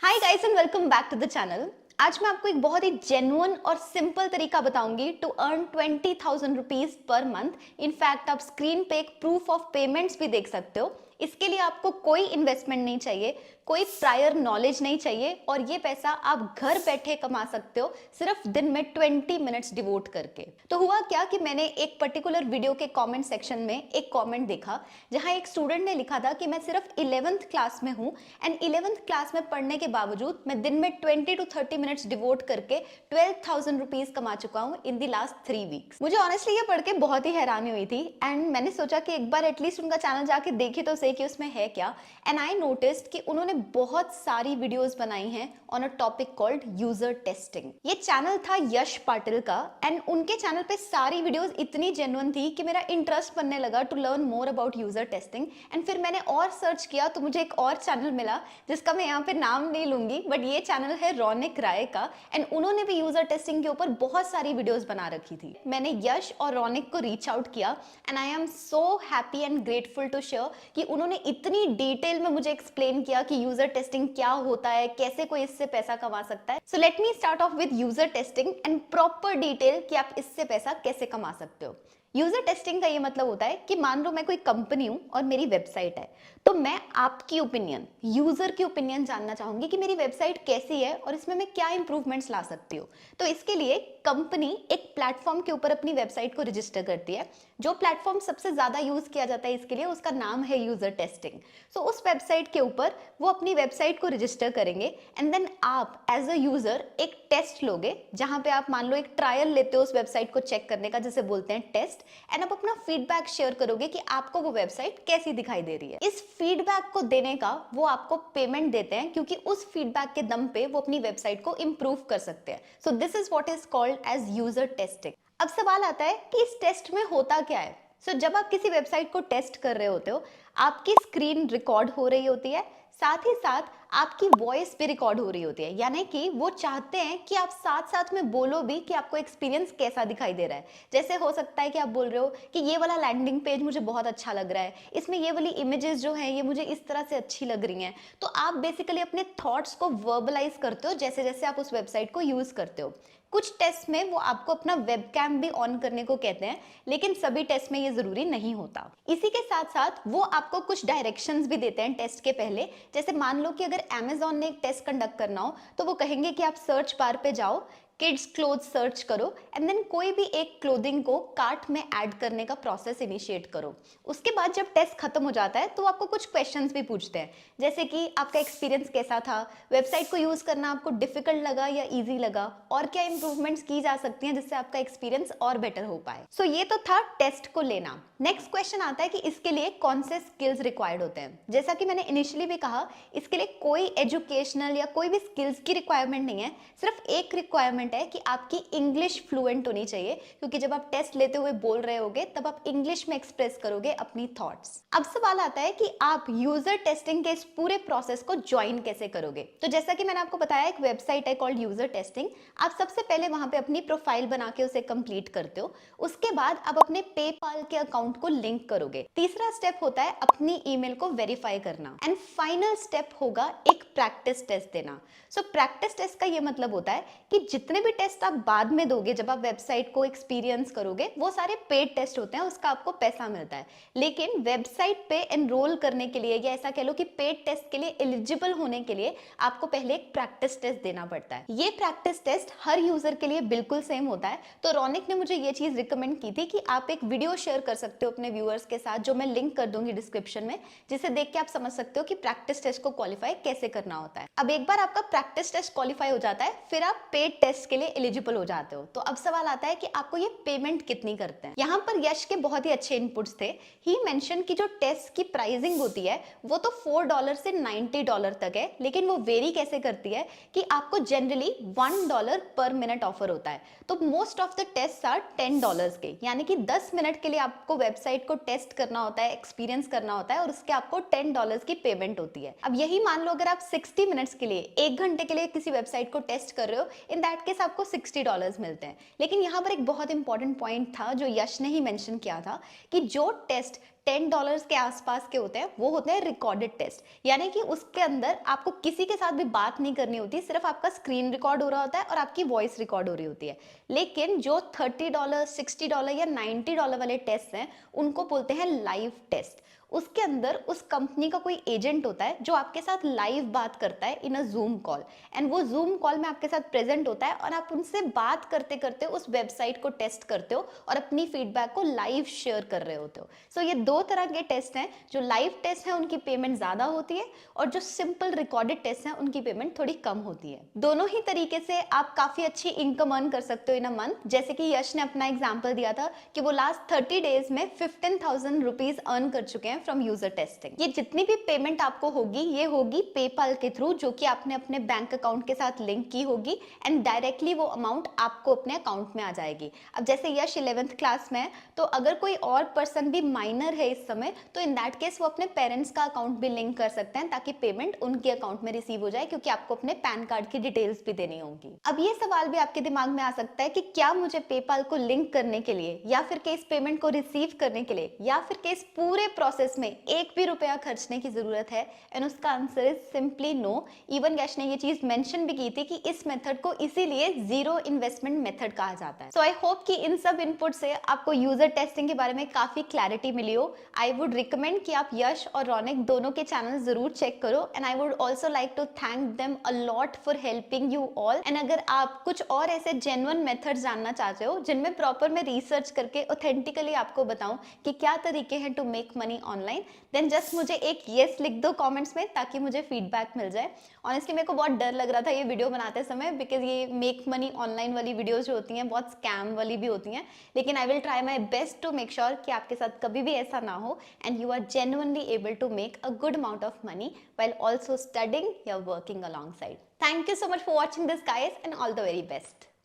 Hi guys and welcome back to the channel. आज मैं आपको एक बहुत ही जेन्युइन और सिंपल तरीका बताऊंगी to earn 20,000 rupees per month. In fact आप स्क्रीन पे एक प्रूफ ऑफ पेमेंट्स भी देख सकते हो। इसके लिए आपको कोई इन्वेस्टमेंट नहीं चाहिए, कोई प्रायर नॉलेज नहीं चाहिए और ये पैसा आप घर बैठे कमा सकते हो सिर्फ दिन में 20 मिनट्स डिवोट करके। तो हुआ क्या कि मैंने एक पर्टिकुलर वीडियो के कमेंट सेक्शन में एक कमेंट देखा जहां एक स्टूडेंट ने लिखा था कि मैं सिर्फ 11th क्लास में हूं एंड 11th क्लास में पढ़ने के बावजूद मैं दिन में 20 to 30 मिनट्स डिवोट करके 12,000 रुपीज कमा चुका हूं इन द लास्ट 3 वीक्स। मुझे ऑनेस्टली ये पढ़ के बहुत ही हैरानी हुई थी एंड मैंने सोचा कि एक बार एटलीस्ट उनका चैनल जाके देखी तो सही कि उसमें है क्या। एंड आई नोटिस्ड कि उन्होंने बहुत सारी वीडियोस बनाई हैं on a topic called user testing. ये चैनल था यश पाटिल का एंड उनके चैनल पे सारी वीडियोस इतनी जेन्युइन थी कि मेरा इंटरेस्ट बनने लगा to learn more about user testing. And फिर मैंने और सर्च किया तो मुझे एक और चैनल मिला जिसका मैं यहाँ पे नाम नहीं लूंगी, बट ये चैनल है रौनिक राय का एंड उन्होंने भी यूजर टेस्टिंग के ऊपर बहुत सारी वीडियोस बना रखी थी। मैंने यश और रौनिक को रीच आउट किया and I am so happy and grateful to share कि उन्होंने इतनी डिटेल में मुझे एक्सप्लेन किया कि यूजर टेस्टिंग क्या होता है, कैसे कोई इससे पैसा कमा सकता है। So let me start of with user testing and proper detail कि आप इससे पैसा कैसे कमा सकते हो। यूजर टेस्टिंग का ये मतलब होता है कि मान लो मैं कोई कंपनी हूं और मेरी वेबसाइट है, तो मैं आपकी ओपिनियन, यूजर की ओपिनियन जानना चाहूंगी कि मेरी वेबसाइट कैसी है और इसमें मैं क्या इंप्रूवमेंट्स ला सकती हूँ। तो इसके लिए कंपनी एक प्लेटफॉर्म के ऊपर अपनी वेबसाइट को रजिस्टर करती है। जो प्लेटफॉर्म सबसे ज्यादा यूज किया जाता है इसके लिए, उसका नाम है यूजर टेस्टिंग। सो उस वेबसाइट के ऊपर वो अपनी वेबसाइट को रजिस्टर करेंगे एंड देन आप एज अ यूजर एक टेस्ट लोगे जहां पे आप मान लो एक ट्रायल लेते हो उस वेबसाइट को चेक करने का, जिसे बोलते हैं टेस्ट। एंड आप अपना फीडबैक शेयर करोगे कि आपको वो वेबसाइट कैसी दिखाई दे रही है। इस फीडबैक को देने का वो आपको पेमेंट देते हैं क्योंकि उस फीडबैक के दम पे वो अपनी वेबसाइट को इंप्रूव कर सकते हैं। So this is what is called as user testing. अब सवाल आता है कि इस टेस्ट में होता क्या है। जब आप किसी वेबसाइट को टेस्ट कर रहे होते हो, आपकी स्क्रीन रिकॉर्ड हो रही होती है, साथ ही साथ आपकी वॉइस भी रिकॉर्ड हो रही होती है। यानी कि वो चाहते हैं कि आप साथ साथ में बोलो भी कि आपको एक्सपीरियंस कैसा दिखाई दे रहा है। जैसे हो सकता है कि आप बोल रहे हो कि ये वाला लैंडिंग पेज मुझे बहुत अच्छा लग रहा है, इसमें ये वाली इमेजेस जो हैं ये मुझे इस तरह से अच्छी लग रही हैं। तो आप बेसिकली अपने थॉट्स को वर्बलाइज करते हो जैसे जैसे आप उस वेबसाइट को यूज करते हो। कुछ टेस्ट में वो आपको अपना वेबकैम भी ऑन करने को कहते हैं, लेकिन सभी टेस्ट में ये जरूरी नहीं होता। इसी के साथ साथ वो आपको कुछ डायरेक्शंस भी देते हैं टेस्ट के पहले। जैसे मान लो कि अगर अमेजोन ने एक टेस्ट कंडक्ट करना हो तो वो कहेंगे कि आप सर्च बार पे जाओ, किड्स क्लोथ सर्च करो एंड देन कोई भी एक क्लोथिंग को कार्ट में ऐड करने का प्रोसेस इनिशिएट करो। उसके बाद जब टेस्ट खत्म हो जाता है तो आपको कुछ क्वेश्चंस भी पूछते हैं, जैसे कि आपका एक्सपीरियंस कैसा था, वेबसाइट को यूज करना आपको डिफिकल्ट लगा या इजी लगा, और क्या इंप्रूवमेंट्स की जा सकती हैं जिससे आपका एक्सपीरियंस और बेटर हो पाए। सो ये तो था टेस्ट को लेना। नेक्स्ट क्वेश्चन आता है कि इसके लिए कौन से स्किल्स रिक्वायर्ड होते हैं। जैसा कि मैंने इनिशियली भी कहा, इसके लिए कोई एजुकेशनल या कोई भी स्किल्स की रिक्वायरमेंट नहीं है। सिर्फ एक रिक्वायरमेंट है कि आपकी इंग्लिश फ्लुएंट होनी चाहिए, क्योंकि जब आप टेस्ट लेते हुए बोल रहे होगे तब आप इंग्लिश में एक्सप्रेस करोगे अपनी थॉट्स। अब सवाल आता है कि आप यूजर टेस्टिंग के इस पूरे प्रोसेस को ज्वाइन कैसे करोगे। तो जैसा कि मैंने आपको बताया, एक वेबसाइट है कॉल्ड यूजर टेस्टिंग। आप सबसे पहले वहां पे अपनी प्रोफाइल बना के उसे कंप्लीट करते हो। उसके बाद आप अपने पेपाल के अकाउंट को लिंक करोगे। तीसरा स्टेप होता है अपनी ईमेल को वेरीफाई करना एंड फाइनल स्टेप होगा एक प्रैक्टिस टेस्ट देना। प्रैक्टिस टेस्ट का ये मतलब होता है कि जितने भी टेस्ट आप बाद में दोगे जब आप वेबसाइट को एक्सपीरियंस करोगे, वो सारे पेड टेस्ट होते हैं, उसका आपको पैसा मिलता है। लेकिन वेबसाइट पे एनरोल करने के लिए या ऐसा कह लो कि पेड टेस्ट के लिए एलिजिबल होने के लिए आपको पहले एक प्रैक्टिस टेस्ट देना पड़ता है। ये प्रैक्टिस टेस्ट हर यूजर के लिए बिल्कुल सेम होता है। तो रौनिक ने मुझे ये चीज रिकमेंड की थी कि आप एक वीडियो शेयर कर सकते हो अपने व्यूअर्स के साथ, जो मैं लिंक कर दूंगी डिस्क्रिप्शन में, जिसे देख के आप समझ सकते हो कि प्रैक्टिस टेस्ट को क्वालिफाई कैसे करना होता है। अब एक बार आपका प्रैक्टिस टेस्ट क्वालिफाई हो जाता है, फिर आप पेड टेस्ट के लिए एलिजिबल हो जाते हो। तो अब सवाल आता है कि आपको ये पेमेंट कितनी करते हैं। यहाँ पर यश के बहुत ही अच्छे इनपुट्स थे। ही मेंशन कि जो टेस्ट की प्राइसिंग होती है वो तो $4 से $90 तक है, लेकिन वो वेरी कैसे करती है कि आपको जनरली $1 पर मिनट ऑफर होता है। तो most of the test are $10 के, यानी कि 10 मिनट के लिए आपको वेबसाइट को टेस्ट करना होता है, एक्सपीरियंस करना होता है, और उसके आपको $10 की पेमेंट होती है। अब यही मान लो अगर आप 60 मिनट्स के लिए, 1 घंटे के लिए किसी वेबसाइट को टेस्ट कर रहे हो, इन दैट केस केस आपको $60 मिलते हैं। लेकिन यहाँ पर एक बहुत इंपॉर्टेंट पॉइंट था जो यश ने ही मेंशन किया था कि जो टेस्ट $10 के आसपास के होते हैं वो होते हैं रिकॉर्डेड टेस्ट, यानी कि उसके अंदर आपको किसी के साथ भी बात नहीं करनी होती, सिर्फ आपका स्क्रीन रिकॉर्ड हो रहा होता है और आपकी वॉइस रिकॉर्ड हो रही होती है। लेकिन जो $30, $60 या $90 वाले टेस्ट हैं उनको बोलते हैं लाइव टेस्ट। उसके अंदर उस कंपनी का कोई एजेंट होता है जो आपके साथ लाइव बात करता है इन अ जूम कॉल, एंड वो जूम कॉल में आपके साथ प्रेजेंट होता है और आप उनसे बात करते करते उस वेबसाइट को टेस्ट करते हो और अपनी फीडबैक को लाइव शेयर कर रहे होते हो। सो ये दो तरह के टेस्ट हैं। जो लाइव टेस्ट है उनकी पेमेंट ज्यादा होती है और जो सिंपल रिकॉर्डेड टेस्ट है उनकी पेमेंट थोड़ी कम होती है। दोनों ही तरीके से आप काफी अच्छी इनकम अर्न कर सकते हो इन अ मंथ। जैसे कि यश ने अपना एग्जाम्पल दिया था कि वो लास्ट 30 डेज में 15,000 रुपीज अर्न कर चुके हैं फ्रॉम यूजर टेस्टिंग। ये जितनी भी पेमेंट आपको होगी ये होगी पेपाल के थ्रू, जो कि आपने अपने बैंक अकाउंट के साथ लिंक की होगी एंड डायरेक्टली वो अमाउंट आपको अपने अकाउंट में आ जाएगी। अब जैसे यश 11th क्लास में है तो अगर कोई और पर्सन भी माइनर है इस समय तो इन दैट केस वो अपने पेरेंट्स का अकाउंट भी लिंक कर सकते हैं ताकि पेमेंट उनके अकाउंट में रिसीव हो जाए, क्योंकि आपको अपने पैन कार्ड की डिटेल्स भी देनी होगी। अब ये सवाल भी आपके दिमाग में आ सकता है कि क्या मुझे पेपाल को लिंक करने के लिए या फिर के इस पेमेंट को रिसीव करने के लिए या फिर के इस पूरे प्रोसेस में एक भी रुपया खर्चने की जरूरत है? एंड उसका answer is simply no. Even Yash ने ये चीज मेंशन भी की थी कि इस मेथड को इसीलिए जीरो इन्वेस्टमेंट मेथड कहा जाता है। सो आई होप कि इन सब इनपुट से आपको यूजर टेस्टिंग के बारे में काफी क्लैरिटी मिली हो। आई वुड रिकमेंड कि आप यश और रौनक दोनों के चैनल जरूर चेक करो and I would also like to thank them a lot for helping you all. And अगर आप कुछ और ऐसे जेन्युइन मेथड जानना चाहते हो जिनमें प्रॉपर मैं रिसर्च करके ऑथेंटिकली आपको बताऊं कि क्या तरीके हैं to make money online, then just मुझे एक येस लिख दो कमेंट्स में ताकि मुझे फीडबैक मिल जाए। ऑनेस्टली मेरे को बहुत डर लग रहा था ये वीडियो बनाते समय, बिकॉज ये मेक मनी ऑनलाइन वाली वीडियोस जो होती हैं बहुत स्कैम वाली भी होती हैं, लेकिन I will try my best to make sure कि आपके साथ कभी भी ऐसा ना हो and you are genuinely able to make a good amount of money while also studying or working alongside. Thank you so much for watching this guys and all the very best.